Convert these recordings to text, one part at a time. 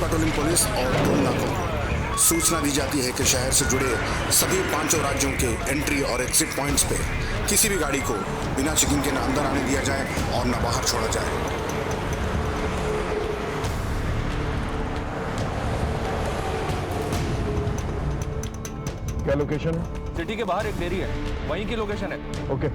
Patrolling police और toll नाकों सूचना दी जाती है कि शहर से जुड़े सभी 5 राज्यों के एंट्री और एग्जिट पॉइंट्स पे किसी भी गाड़ी को बिना चेकिंग के ना अंदर आने दिया जाए और ना बाहर छोड़ा जाए। क्या लोकेशन है? सिटी के बाहर एक डेयरी है, वहीं की लोकेशन है। ओके।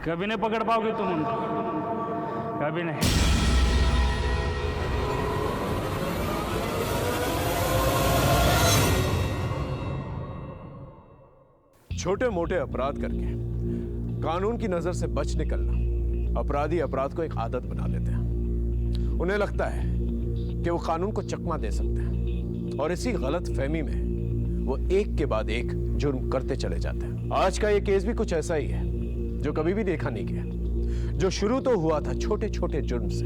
कभी नहीं पकड़ पाओगे तुम उनको, कभी नहीं। छोटे मोटे अपराध करके कानून की नजर से बच निकलना अपराधी अपराध को एक आदत बना लेते हैं। उन्हें लगता है कि वो कानून को चकमा दे सकते हैं और इसी गलत फहमी में वो एक के बाद एक जुर्म करते चले जाते हैं। आज का ये केस भी कुछ ऐसा ही है जो कभी भी देखा नहीं गया, जो शुरू तो हुआ था छोटे छोटे जुर्म से,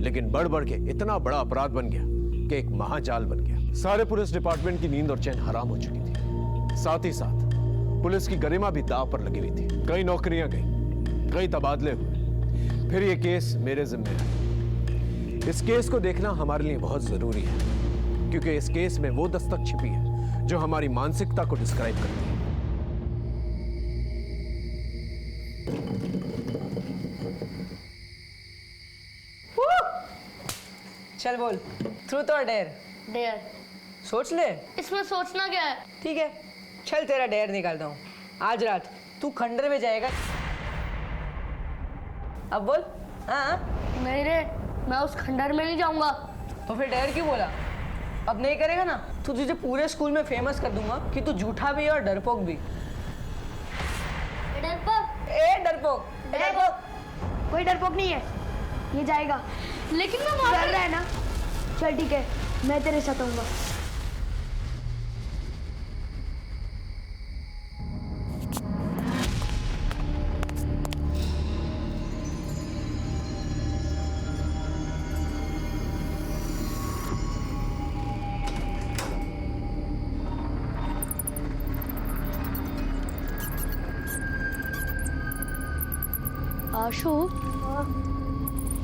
लेकिन बढ़ बढ़ के इतना बड़ा अपराध बन गया कि एक महाजाल बन गया। सारे पुलिस डिपार्टमेंट की नींद और चैन हराम हो चुकी थी। साथ ही साथ पुलिस की गरिमा भी दांव पर लगी हुई थी। कई नौकरियां गई, कई तबादले हुए, फिर ये केस मेरे जिम्मे है। इस केस को देखना हमारे लिए बहुत जरूरी है, क्योंकि इस केस में वो दस्तक छिपी है जो हमारी मानसिकता को डिस्क्राइब करती है। चल बोल, ट्रूथ और डेयर? डेयर। सोच ले। इसमें सोचना क्या है? ठीक है, चल तेरा डेयर निकालता हूँ। आज रात तू खंडर में जाएगा। अब बोल। हाँ। नहीं रे, मैं उस खंडर में नहीं जाऊंगा। तो फिर डेयर क्यों बोला? अब नहीं करेगा ना तो तुझे पूरे स्कूल में फेमस कर दूंगा कि तू झूठा भी है और डरपोक भी। डरपोक? ए डरपोक, डरपोक। कोई डरपोक नहीं है, ये जाएगा। लेकिन मैं डर रहा है ना। चल ठीक है, मैं तेरे साथ आऊंगा। आशु,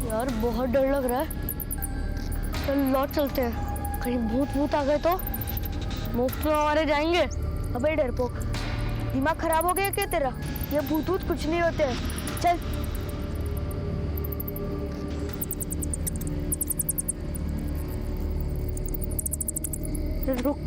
यार बहुत डर लग रहा है। चल लौट चलते हैं, कहीं भूत भूत आ गए तो मुफ्त में हमारे जाएंगे। अबे डरपोक, दिमाग खराब हो गया क्या तेरा? ये भूत भूत कुछ नहीं होते हैं। चल रुक।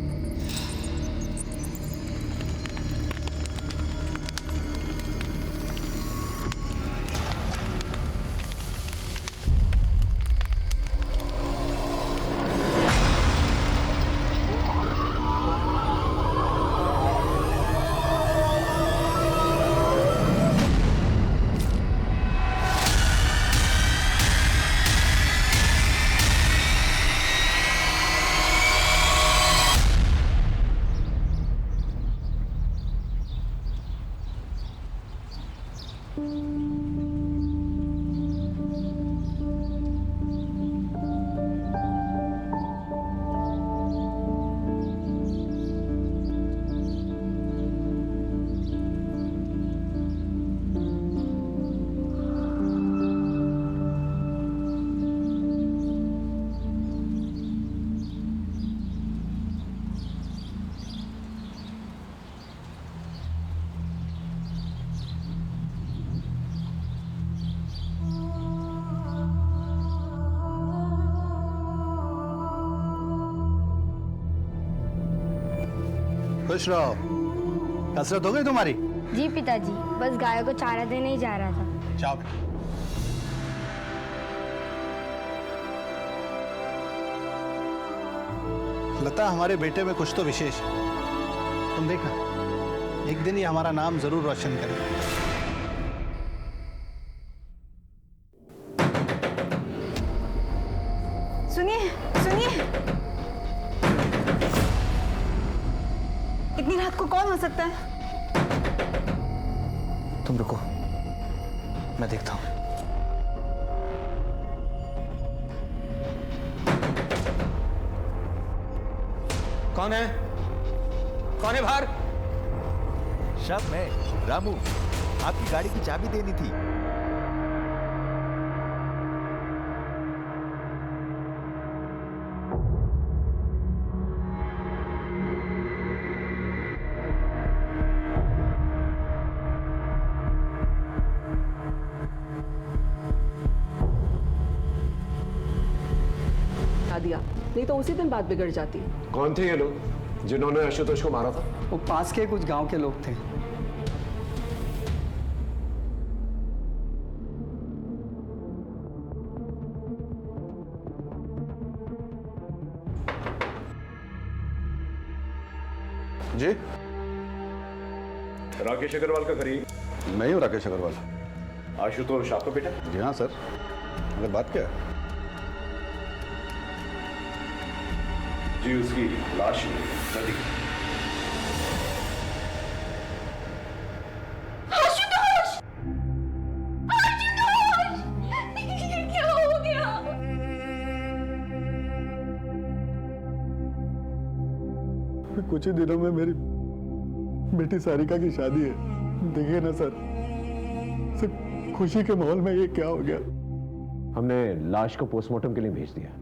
खुश रहो। कसरत हो गई तुम्हारी? जी पिताजी, बस गायों को चारा देने ही जा रहा था। जाओ बेटा। लता, हमारे बेटे में कुछ तो विशेष है। तुम देखना, एक दिन ही हमारा नाम जरूर रोशन करेगा। सुनिए सुनिए, इतनी रात को कौन हो सकता है? तुम रुको, मैं देखता हूं। कौन है? कौन है बाहर? शब मैं रामू, आपकी गाड़ी की चाबी देनी थी। दिया, नहीं तो उसी दिन बात बिगड़ जाती। कौन थे ये लोग जिन्होंने आशुतोष को मारा था? वो पास के कुछ गांव के लोग थे। जी, राकेश अग्रवाल का घर ही? मैं ही हूँ राकेश अग्रवाल। आशुतोष आपका बेटा? जी हाँ सर। अगर बात क्या है? जी, उसकी लाश नदी। आशुतोष! आशुतोष! ये क्या हो गया? कुछ ही दिनों में मेरी बेटी सारिका की शादी है। देखिए ना सर, सिर्फ खुशी के माहौल में ये क्या हो गया। हमने लाश को पोस्टमार्टम के लिए भेज दिया।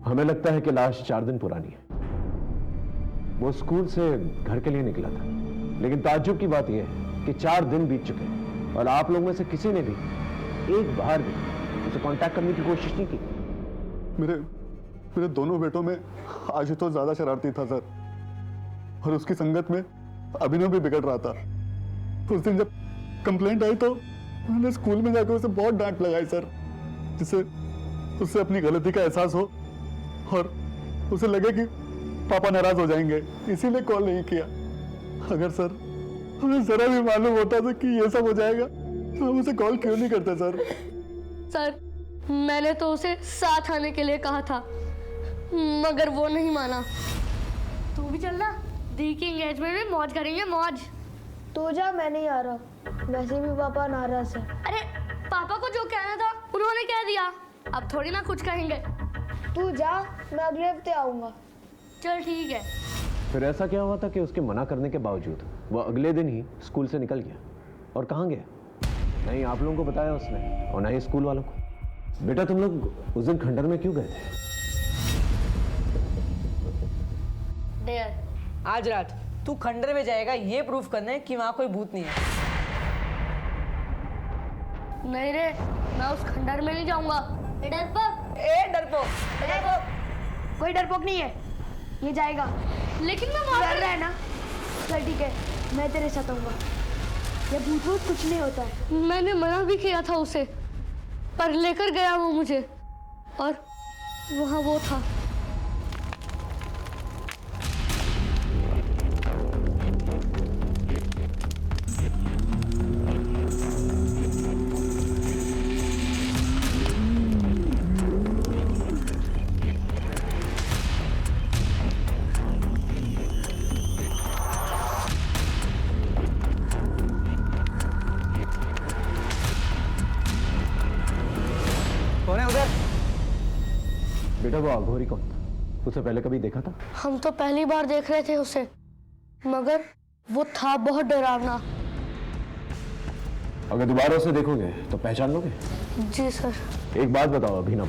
हमें लगता है कि लाश 4 दिन पुरानी है। वो स्कूल से घर के लिए निकला था, लेकिन ताज्जुब की बात यह है कि 4 दिन बीत चुके हैं और आप लोगों में से किसी ने भी एक बार भी उसे कांटेक्ट करने की कोशिश नहीं की। मेरे दोनों बेटों में आशुतोष ज्यादा शरारती था सर, और उसकी संगत में अभिनव भी बिगड़ रहा था। उस दिन जब कंप्लेंट आई तो मैंने स्कूल में जाकर उसे बहुत डांट लगाई सर, जिससे उससे अपनी गलती का एहसास हो और उसे लगे कि पापा नाराज हो जाएंगे, इसीलिए कॉल नहीं किया। अगर सर हमें जरा भी मालूम होता था कि ये सब हो जाएगा तो हम उसे कॉल क्यों नहीं करते सर? सर, मैंने तो उसे साथ आने के लिए कहा था, मगर वो नहीं माना। तू भी चलना, दी की एंगेजमेंट में मौज करेंगे, मौज। तो जा, मैं नहीं आ रहा, वैसे भी पापा नाराज है। अरे पापा को जो कहना था उन्होंने कह दिया, अब थोड़ी ना कुछ कहेंगे। तू जा, मैं अगले हफ्ते आऊंगा। चल ठीक है। फिर ऐसा क्या हुआ था कि उसके मना करने के बावजूद वो अगले दिन ही स्कूल से निकल गया? और कहाँ गया? नहीं आप लोगों को बताया उसने और ना ही स्कूल वालों को। बेटा तुम लोग उस दिन खंडर में क्यों गए थे? आज रात तू खंडर में जाएगा ये प्रूफ करने कि वहां कोई भूत नहीं है। नहीं रे, मैं उस खंडर में नहीं जाऊंगा। डरपोक! डरपोक! कोई डरपोक नहीं है, ये जाएगा। लेकिन मैं वहां डर रहा है ना? चल ठीक है, मैं तेरे साथ आऊंगा। ये भूत कुछ नहीं होता है। मैंने मना भी किया था उसे, पर लेकर गया वो मुझे, और वहां वो था। कौन है उधर? बेटा वो अघोरी कौन था? उसे पहले कभी देखा था? हम तो पहली बार देख रहे थे उसे, मगर वो था बहुत डरावना। अगर दोबारा उसे देखोगे तो पहचान लोगे? जी सर। एक बात बताओ अभिनव,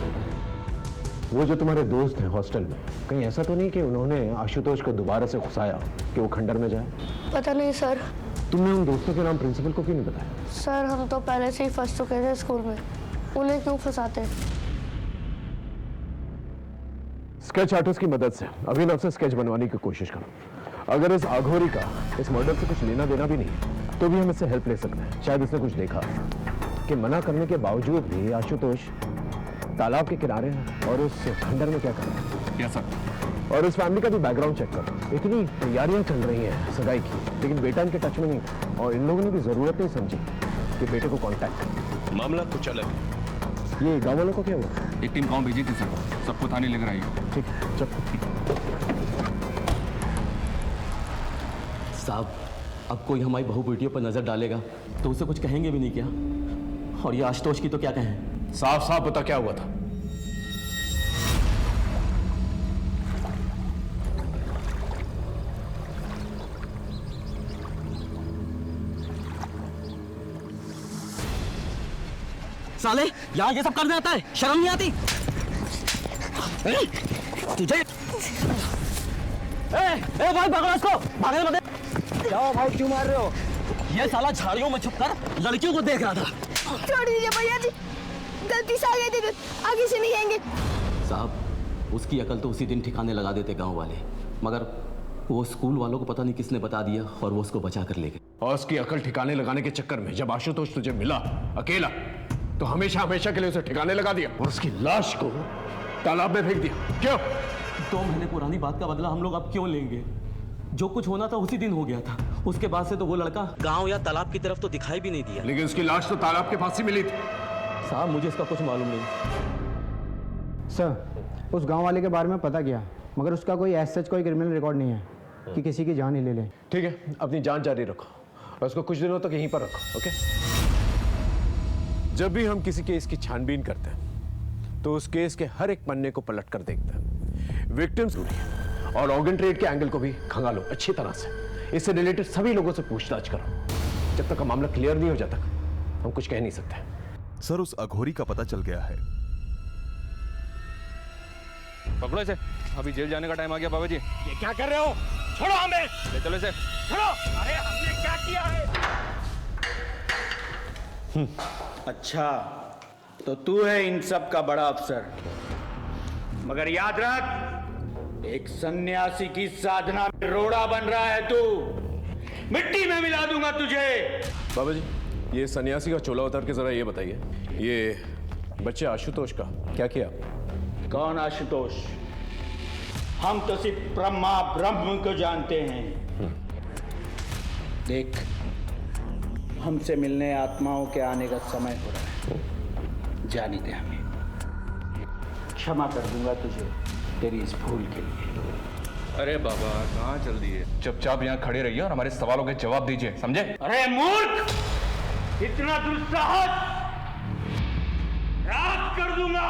वो जो तुम्हारे दोस्त हैं हॉस्टल में, कहीं ऐसा तो नहीं कि उन्होंने आशुतोष को दोबारा से घुसाया कि वो खंडर में जाए? पता नहीं सर। तुमने उन दोस्तों के नाम प्रिंसिपल को क्यों नहीं बताया? सर हम तो पहले से ही फंस चुके थे स्कूल में, उन्हें क्यों फंसाते? स्केच आर्टिस्ट की मदद से अभिनव से स्केच बनवाने की कोशिश करो। अगर इस अघोरी का इस मर्डर से कुछ लेना देना भी नहीं तो भी हम इससे हेल्प ले सकते हैं। शायद इसने कुछ देखा कि मना करने के बावजूद भी आशुतोष तालाब के किनारे है और उस खंडर में क्या कर रहा है। Yes sir. और इस फैमिली का भी बैकग्राउंड चेक करो। इतनी तैयारियां चल रही हैं सगाई की, लेकिन बेटा इनके टच में नहीं था और इन लोगों ने भी जरूरत नहीं समझी कि बेटे को कांटेक्ट करें। मामला कुछ अलग है। ये गाँव वालों को क्या हुआ? एक टीम गांव भेजी थी सर, सबको थाने लेकर आई है। ठीक है, चल। साहब, अब कोई हमारी बहू बेटियों पर नजर डालेगा तो उसे कुछ कहेंगे भी नहीं क्या? और ये आशुतोष की तो क्या कहें? साफ साफ बता क्या हुआ था। साले, यहाँ ये सब करने आता है, शर्म नहीं आती तुझे? ए भाई पकड़ो इसको, भागने मत दे। जाओ भाई, क्यों मार रहे हो? ये साला झाड़ियों में छुपकर लड़कियों को देख रहा था। छोड़ दीजिए भैया जी, गलती से आ गए थे, आगे से नहीं आएंगे। साहब, उसकी अकल तो उसी दिन ठिकाने लगा देते गांव वाले, मगर वो स्कूल वालों को पता नहीं किसने बता दिया और वो उसको बचा कर ले गए। और उसकी अकल ठिकाने लगाने के चक्कर में जब आशुतोष तुझे मिला अकेला तो हमेशा हमेशा के लिए उसे ठिकाने लगा दिया और उसकी लाश को तालाब में फेंक दिया। क्यों? 2 महीने पुरानी बात का बदला हम लोग अब क्यों लेंगे? जो कुछ होना था उसी दिन हो गया था। उसके बाद से तो वो लड़का गांव या तालाब की तरफ तो दिखाई भी नहीं दिया। लेकिन उसकी लाश तो तालाब के पास ही मिली थी। साहब, मुझे इसका कुछ मालूम नहीं। सर, उस गांव वाले के बारे में पता किया, मगर उसका कोई सच कोई क्रिमिनल रिकॉर्ड नहीं है कि किसी की जान ही ले ले। ठीक है, अपनी जान जारी रखो और उसको कुछ दिनों तक यहीं पर रखो। ओके? जब भी हम किसी केस की छानबीन करते हैं तो उस केस के हर एक पन्ने को पलट कर देखते हैं। विक्टिम्स और ऑर्गन ट्रेड के एंगल को भी खंगालो अच्छी तरह से। इससे रिलेटेड सभी लोगों से पूछताछ करो। जब तक मामला क्लियर नहीं हो जाता हम कुछ कह नहीं सकते। सर, उस अघोरी का पता चल गया है। पकड़ो इसे, अभी जेल जाने का टाइम आ गया। बाबा जी, ये क्या कर रहे हो? छोड़ो हमें। ले चलो इसे। छोड़ो। अरे हमने क्या किया है? अच्छा, तो तू है इन सब का बड़ा अफसर, मगर याद रख, एक सन्यासी की साधना में रोड़ा बन रहा है तू। मिट्टी में मिला दूंगा तुझे। बाबा जी, ये सन्यासी का चोला उतार के जरा ये बताइए, ये बच्चे आशुतोष का क्या किया? कौन आशुतोष? हम तो सिर्फ ब्रह्मा ब्रह्म को जानते हैं। देख, हमसे मिलने आत्माओं के आने का समय हो रहा है, जाने दे हमें। क्षमा कर दूंगा तुझे तेरी इस भूल के लिए। अरे बाबा, कहाँ चल दिए? चुपचाप यहाँ खड़े रहिए और हमारे सवालों के जवाब दीजिए, समझे? अरे मूर्ख, इतना दुस्साहस! राख कर दूंगा,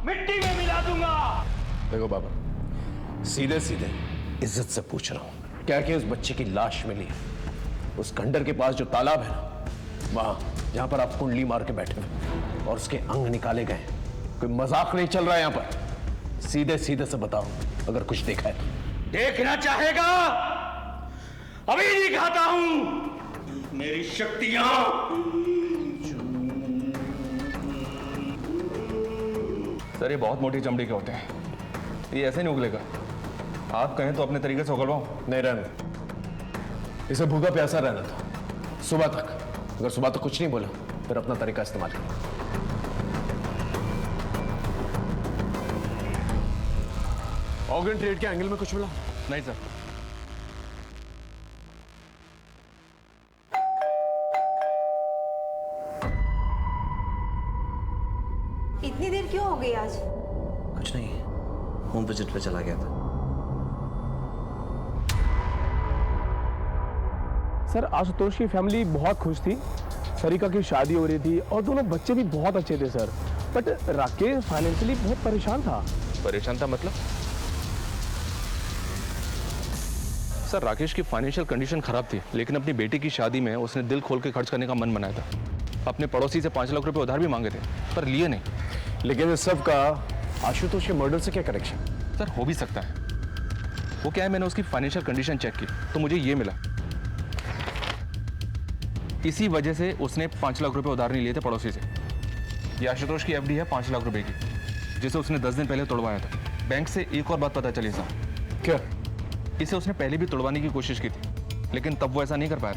मिट्टी में मिला दूंगा। देखो बाबा, सीधे सीधे इज्जत से पूछ रहा हूं, क्या कि उस बच्चे की लाश मिली उस खंडर के पास जो तालाब है ना, वहां जहां पर आप कुंडली मार के बैठे हुए और उसके अंग निकाले गए? कोई मजाक नहीं चल रहा है यहां पर। सीधे सीधे से बताओ अगर कुछ देखा है तो। देखना चाहेगा? अभी दिखाता हूं मेरी शक्तियां। सर, ये बहुत मोटी चमड़ी के होते हैं, ये ऐसे नहीं उगलेगा। आप कहें तो अपने तरीके से उगलवाऊं? नहीं, रहने दो। इसे भूखा प्यासा रहना था सुबह तक। अगर सुबह तक कुछ नहीं बोला फिर अपना तरीका इस्तेमाल करो। ऑर्गन ट्रेड के एंगल में कुछ मिला? नहीं सर। इतनी देर क्यों हो गई आज? कुछ नहीं, होम विजिट पे चला गया था। सर, आशुतोष की फैमिली बहुत खुश थी। सरिका की शादी हो रही थी और दोनों बच्चे भी बहुत अच्छे थे सर। बट राकेश फाइनेंशियली बहुत परेशान था। परेशान था मतलब? सर, राकेश की फाइनेंशियल कंडीशन खराब थी, लेकिन अपनी बेटी की शादी में उसने दिल खोल के खर्च करने का मन बनाया था। अपने पड़ोसी से 5 लाख रुपए उधार भी मांगे थे, पर लिए नहीं। लेकिन इस सब का आशुतोष के मर्डर से क्या कनेक्शन? सर, हो भी सकता है। वो क्या है, मैंने उसकी फाइनेंशियल कंडीशन चेक की तो मुझे ये मिला। इसी वजह से उसने 5 लाख रुपए उधार नहीं लिए थे पड़ोसी से। ये आशुतोष की एफडी है 5 लाख रुपए की, जिसे उसने 10 दिन पहले तोड़वाया था। बैंक से एक और बात पता चली साहब। क्या? इसे उसने पहले भी तोड़वाने की कोशिश की थी, लेकिन तब वो ऐसा नहीं कर पाया।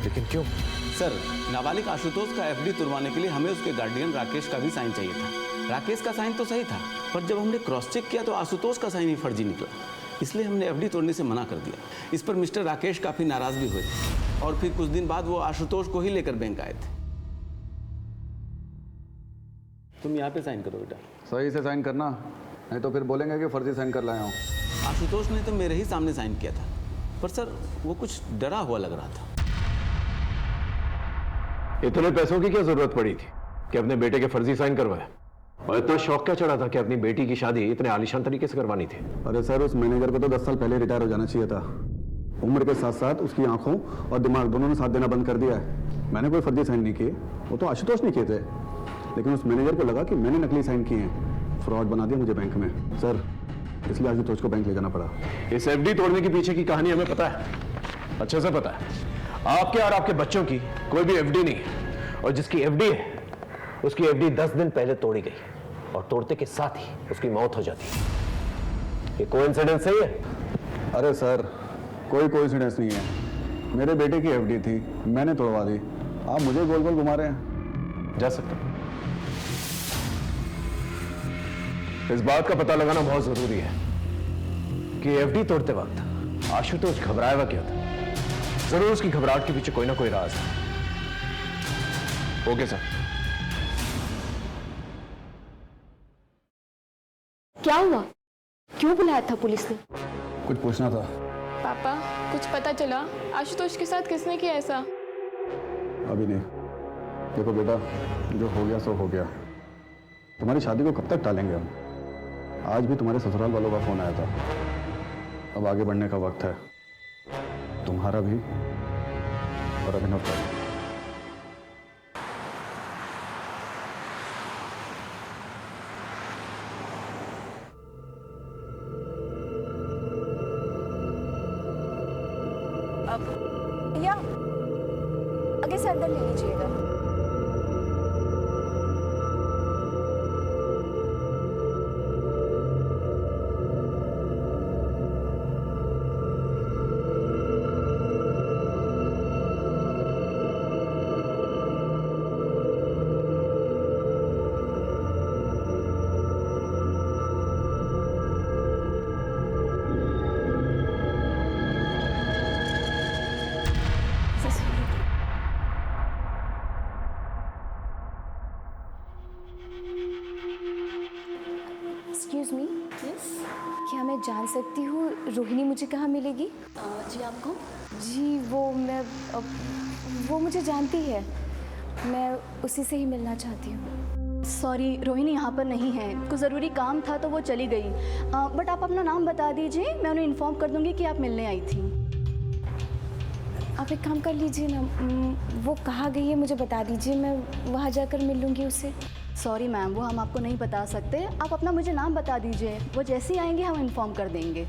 लेकिन क्यों? सर, नाबालिग आशुतोष का एफडी तुड़वाने के लिए हमें उसके गार्डियन राकेश का भी साइन चाहिए था। राकेश का साइन तो सही था, पर जब हमने क्रॉस चेक किया तो आशुतोष का साइन ही फर्जी निकला, इसलिए हमने एफडी तोड़ने से मना कर दिया। इस पर मिस्टर राकेश काफी नाराज भी हुए थे और फिर कुछ दिन बाद वो आशुतोष को ही लेकर बैंक आए थे। तुम यहाँ पे साइन करो बेटा। सही से साइन करना, नहीं तो फिर बोलेंगे कि फर्जी साइन कर लाया हूँ। आशुतोष ने तो मेरे ही सामने साइन किया था, पर सर वो कुछ डरा हुआ लग रहा था। इतने पैसों की क्या जरूरत पड़ी थी कि अपने बेटे के फर्जी साइन करवाए? और इतना शौक क्या चढ़ा था कि अपनी बेटी की शादी इतने आलीशान तरीके से करवानी थी? अरे सर, उस मैनेजर को तो 10 साल पहले रिटायर हो जाना चाहिए था। उम्र के साथ साथ उसकी आंखों और दिमाग दोनों ने साथ देना बंद कर दिया है। मैंने कोई फर्जी साइन नहीं किए, वो तो आशुतोष ने किए थे, लेकिन उस मैनेजर को लगा कि मैंने नकली साइन किए हैं, फ्रॉड बना दिया मुझे बैंक में। सर, इसलिए आशुतोष को बैंक ले जाना पड़ा। इस एफडी तोड़ने के पीछे की कहानी हमें पता है, अच्छे से पता है। आपके और आपके बच्चों की कोई भी एफडी नहीं है, और जिसकी एफडी है उसकी एफडी 10 दिन पहले तोड़ी गई, और तोड़ते के साथ ही उसकी मौत हो जाती है। ये कोइंसिडेंस सही है? अरे सर, कोई कोइंसिडेंस नहीं है। मेरे बेटे की एफडी थी, मैंने तोड़वा दी। आप मुझे गोल गोल घुमा रहे हैं। जा सकते हैं। इस बात का पता लगाना बहुत जरूरी है कि एफडी तोड़ते वक्त आशुतोष घबराया हुआ क्या था। जरूर उसकी घबराहट के पीछे कोई ना कोई राज है। Okay sir. क्या हुआ? क्यों बुलाया था पुलिस ने? कुछ पूछना था। पापा, कुछ पता चला आशुतोष के साथ किसने किया ऐसा? अभी नहीं। देखो बेटा, जो हो गया सो हो गया। तुम्हारी शादी को कब तक टालेंगे हम? आज भी तुम्हारे ससुराल वालों का फोन आया था। अब आगे बढ़ने का वक्त है, तुम्हारा भी और अभिनव का भी। भैया, आगे से अंदर ले लीजिएगा। एक्सक्यूज मी, क्या मैं जान सकती हूँ रोहिणी मुझे कहाँ मिलेगी? जी आपको? जी वो मुझे जानती है, मैं उसी से ही मिलना चाहती हूँ। सॉरी, रोहिणी यहाँ पर नहीं है, कुछ ज़रूरी काम था तो वो चली गई। बट आप अपना नाम बता दीजिए, मैं उन्हें इन्फॉर्म कर दूँगी कि आप मिलने आई थी। आप एक काम कर लीजिए ना, वो कहाँ गई है मुझे बता दीजिए, मैं वहाँ जाकर मिल लूँगी उससे। सॉरी मैम, वो हम आपको नहीं बता सकते। आप अपना मुझे नाम बता दीजिए, वो जैसे ही आएंगे हम इन्फॉर्म कर देंगे।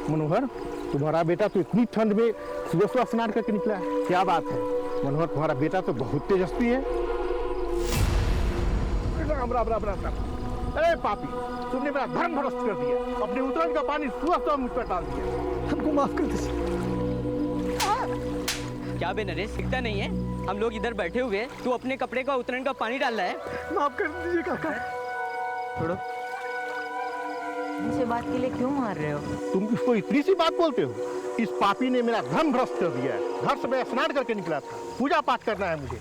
मनोहर, तुम्हारा बेटा तो इतनी ठंड में सुबह सुबह स्नान करके निकला है, क्या बात है? मनोहर, तुम्हारा बेटा तो बहुत तेजस्वी है। राम राम राम राम राम। अरे पापी, तुमने मेरा धर्म भ्रष्ट कर दिया, अपने उतरन का पानी सुबह सुबह मुझ पर डाल दिया। हमको माफ कर दीजिए। क्या बे नरेश, दिखता नहीं है? हम लोग इधर बैठे हुए हैं, तू अपने कपड़े का उतरन का पानी डाल रहा है। माफ कर दीजिए काका। छोड़ो, इसे बात के लिए क्यों मार रहे हो? तुम इसको इतनी सी बात बोलते हो? इस पापी ने मेरा धर्म भ्रष्ट कर दिया है। घर से मैं स्नान करके निकला था, पूजा पाठ करना है मुझे।